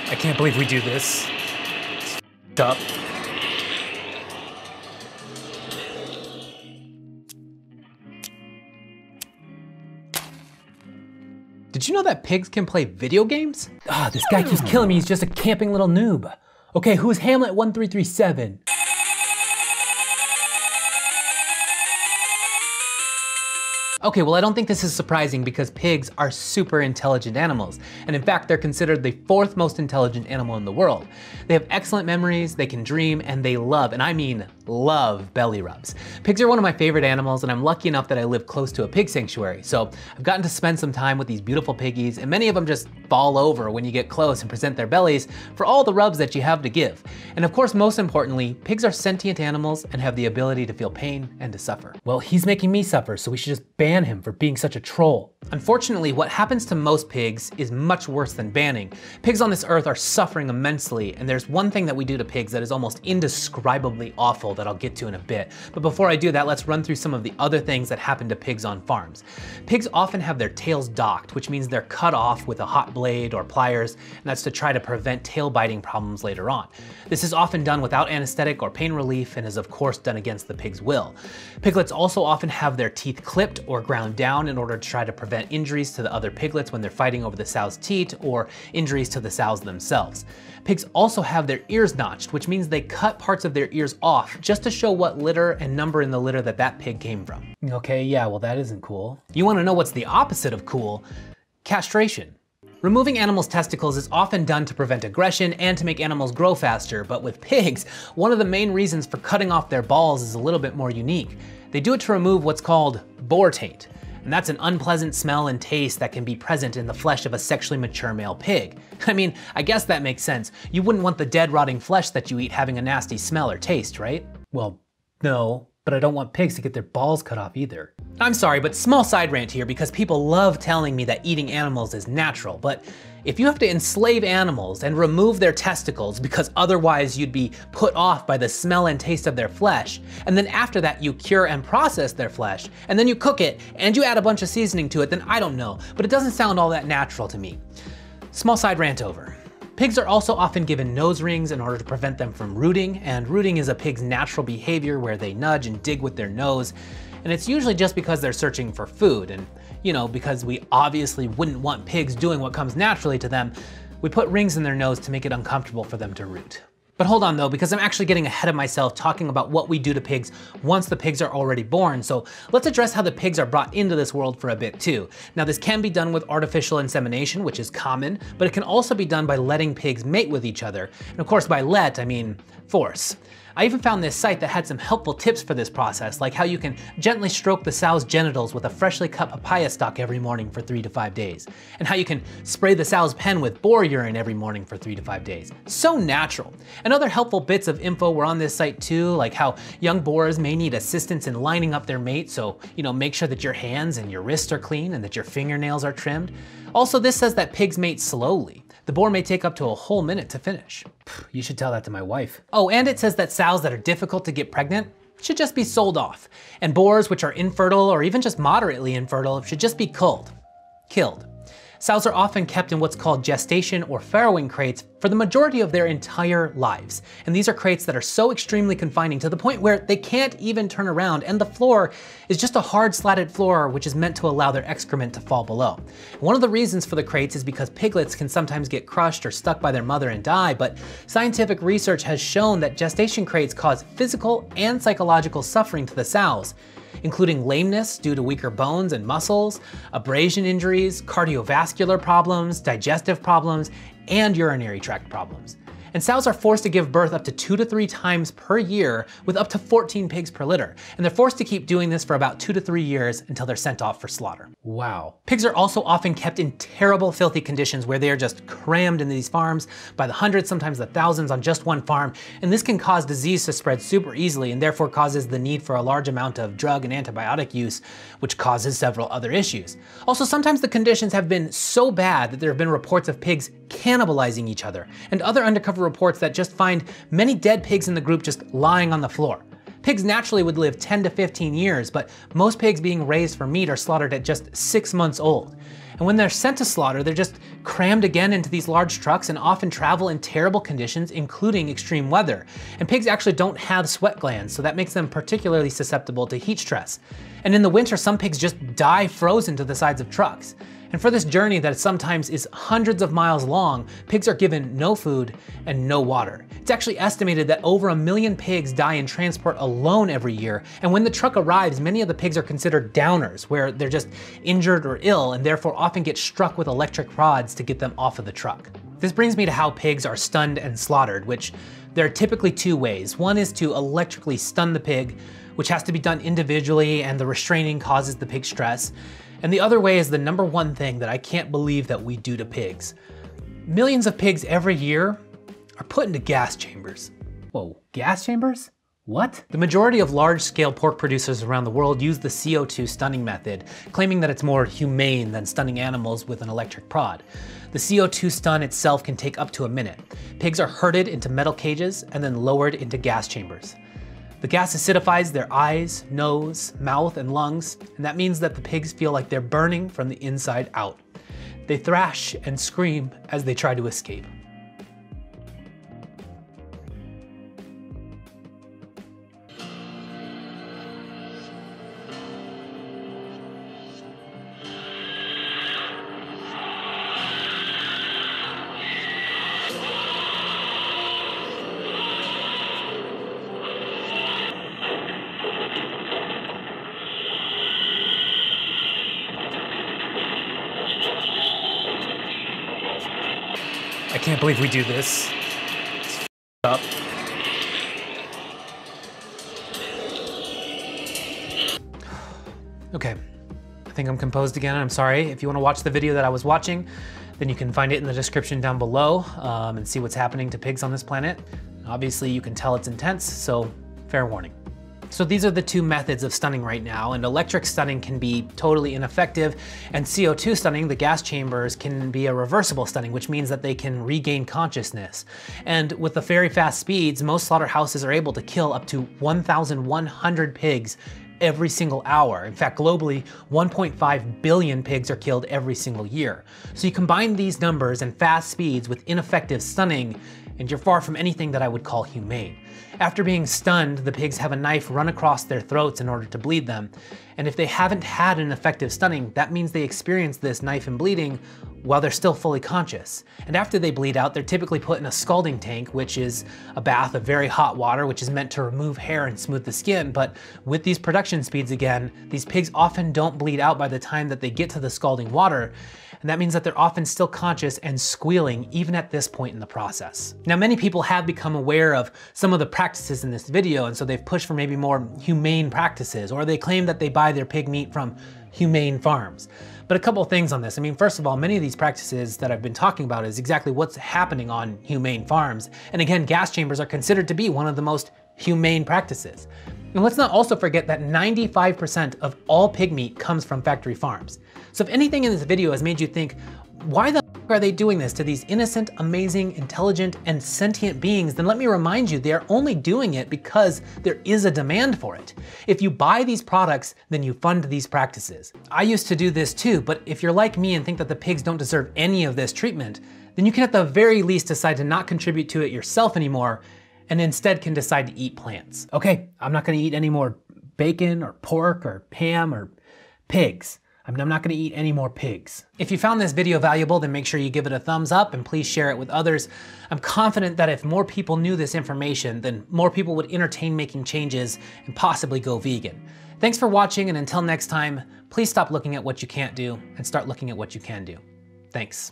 I can't believe we do this. It's f***ed up. Did you know that pigs can play video games? Ah, this guy keeps killing me, he's just a camping little noob. Okay, who's Hamlet1337? Okay, well I don't think this is surprising because pigs are super intelligent animals. And in fact, they're considered the 4th most intelligent animal in the world. They have excellent memories, they can dream, and they love, and I mean love, belly rubs. Pigs are one of my favorite animals, and I'm lucky enough that I live close to a pig sanctuary. So I've gotten to spend some time with these beautiful piggies, and many of them just fall over when you get close and present their bellies for all the rubs that you have to give. And of course, most importantly, pigs are sentient animals and have the ability to feel pain and to suffer. Well, he's making me suffer, so we should just ban him for being such a troll. Unfortunately, what happens to most pigs is much worse than banning. Pigs on this earth are suffering immensely, and there's one thing that we do to pigs that is almost indescribably awful that I'll get to in a bit. But before I do that, let's run through some of the other things that happen to pigs on farms. Pigs often have their tails docked, which means they're cut off with a hot blade or pliers, and that's to try to prevent tail biting problems later on. This is often done without anesthetic or pain relief and is of course done against the pig's will. Piglets also often have their teeth clipped or ground down in order to try to prevent injuries to the other piglets when they're fighting over the sow's teat or injuries to the sows themselves. Pigs also have their ears notched, which means they cut parts of their ears off just to show what litter and number in the litter that pig came from. Okay, yeah, well that isn't cool. You wanna know what's the opposite of cool? Castration. Removing animals' testicles is often done to prevent aggression and to make animals grow faster, but with pigs, one of the main reasons for cutting off their balls is a little bit more unique. They do it to remove what's called boar taint. And that's an unpleasant smell and taste that can be present in the flesh of a sexually mature male pig. I mean, I guess that makes sense. You wouldn't want the dead, rotting flesh that you eat having a nasty smell or taste, right? Well, no, but I don't want pigs to get their balls cut off either. I'm sorry, but small side rant here because people love telling me that eating animals is natural, but if you have to enslave animals and remove their testicles because otherwise you'd be put off by the smell and taste of their flesh, and then after that you cure and process their flesh, and then you cook it, and you add a bunch of seasoning to it, then I don't know, but it doesn't sound all that natural to me. Small side rant over. Pigs are also often given nose rings in order to prevent them from rooting, and rooting is a pig's natural behavior where they nudge and dig with their nose, and it's usually just because they're searching for food, and you know, because we obviously wouldn't want pigs doing what comes naturally to them, we put rings in their nose to make it uncomfortable for them to root. But hold on though, because I'm actually getting ahead of myself talking about what we do to pigs once the pigs are already born, so let's address how the pigs are brought into this world for a bit too. Now this can be done with artificial insemination, which is common, but it can also be done by letting pigs mate with each other. And of course by let, I mean force. I even found this site that had some helpful tips for this process, like how you can gently stroke the sow's genitals with a freshly cut papaya stalk every morning for 3 to 5 days, and how you can spray the sow's pen with boar urine every morning for 3 to 5 days. So natural. And other helpful bits of info were on this site too, like how young boars may need assistance in lining up their mate, so make sure that your hands and your wrists are clean and that your fingernails are trimmed. Also, this says that pigs mate slowly. The boar may take up to a whole minute to finish. You should tell that to my wife. Oh, and it says that sows that are difficult to get pregnant should just be sold off. And boars which are infertile or even just moderately infertile should just be killed. Sows are often kept in what's called gestation or farrowing crates for the majority of their entire lives. And these are crates that are so extremely confining to the point where they can't even turn around, and the floor is just a hard slatted floor which is meant to allow their excrement to fall below. And one of the reasons for the crates is because piglets can sometimes get crushed or stuck by their mother and die, but scientific research has shown that gestation crates cause physical and psychological suffering to the sows, including lameness due to weaker bones and muscles, abrasion injuries, cardiovascular problems, digestive problems, and urinary tract problems. And sows are forced to give birth up to 2 to 3 times per year with up to 14 pigs per litter. And they're forced to keep doing this for about 2 to 3 years until they're sent off for slaughter. Wow. Pigs are also often kept in terrible, filthy conditions where they are just crammed in these farms by the hundreds, sometimes the thousands on just one farm. And this can cause disease to spread super easily and therefore causes the need for a large amount of drug and antibiotic use, which causes several other issues. Also, sometimes the conditions have been so bad that there have been reports of pigs cannibalizing each other, and other undercover reports that just find many dead pigs in the group just lying on the floor. Pigs naturally would live 10 to 15 years, but most pigs being raised for meat are slaughtered at just 6 months old. And when they're sent to slaughter, they're just crammed again into these large trucks and often travel in terrible conditions, including extreme weather. And pigs actually don't have sweat glands, so that makes them particularly susceptible to heat stress. And in the winter, some pigs just die frozen to the sides of trucks. And for this journey that sometimes is hundreds of miles long, pigs are given no food and no water. It's actually estimated that over 1 million pigs die in transport alone every year, and when the truck arrives, many of the pigs are considered downers, where they're just injured or ill and therefore often get struck with electric rods to get them off of the truck. This brings me to how pigs are stunned and slaughtered, which there are typically 2 ways. One is to electrically stun the pig, which has to be done individually, and the restraining causes the pig stress. And the other way is the #1 thing that I can't believe that we do to pigs. Millions of pigs every year are put into gas chambers. Whoa, gas chambers? What? The majority of large-scale pork producers around the world use the CO2 stunning method, claiming that it's more humane than stunning animals with an electric prod. The CO2 stun itself can take up to a minute. Pigs are herded into metal cages and then lowered into gas chambers. The gas acidifies their eyes, nose, mouth, and lungs, and that means that the pigs feel like they're burning from the inside out. They thrash and scream as they try to escape. I can't believe we do this. It's up. Okay, I think I'm composed again. I'm sorry. If you want to watch the video that I was watching, then you can find it in the description down below and see what's happening to pigs on this planet. Obviously, you can tell it's intense, so fair warning. So these are the 2 methods of stunning right now, and electric stunning can be totally ineffective, and CO2 stunning, the gas chambers, can be a reversible stunning, which means that they can regain consciousness. And with the very fast speeds, most slaughterhouses are able to kill up to 1,100 pigs every single hour. In fact, globally, 1.5 billion pigs are killed every single year. So you combine these numbers and fast speeds with ineffective stunning, and you're far from anything that I would call humane. After being stunned, the pigs have a knife run across their throats in order to bleed them. And if they haven't had an effective stunning, that means they experience this knife and bleeding while they're still fully conscious. And after they bleed out, they're typically put in a scalding tank, which is a bath of very hot water, which is meant to remove hair and smooth the skin. But with these production speeds again, these pigs often don't bleed out by the time that they get to the scalding water. And that means that they're often still conscious and squealing even at this point in the process. Now, many people have become aware of some of the practices in this video, and so they've pushed for maybe more humane practices, or they claim that they buy their pig meat from humane farms. But a couple of things on this. I mean, first of all, many of these practices that I've been talking about is exactly what's happening on humane farms. And again, gas chambers are considered to be one of the most humane practices. And let's not also forget that 95% of all pig meat comes from factory farms. So if anything in this video has made you think, why the f are they doing this to these innocent, amazing, intelligent, and sentient beings, then let me remind you, they are only doing it because there is a demand for it. If you buy these products, then you fund these practices. I used to do this too, but if you're like me and think that the pigs don't deserve any of this treatment, then you can at the very least decide to not contribute to it yourself anymore, and instead can decide to eat plants. Okay, I'm not gonna eat any more bacon or pork or ham or pigs. I'm not gonna eat any more pigs. If you found this video valuable, then make sure you give it a thumbs up and please share it with others. I'm confident that if more people knew this information, then more people would entertain making changes and possibly go vegan. Thanks for watching, and until next time, please stop looking at what you can't do and start looking at what you can do. Thanks.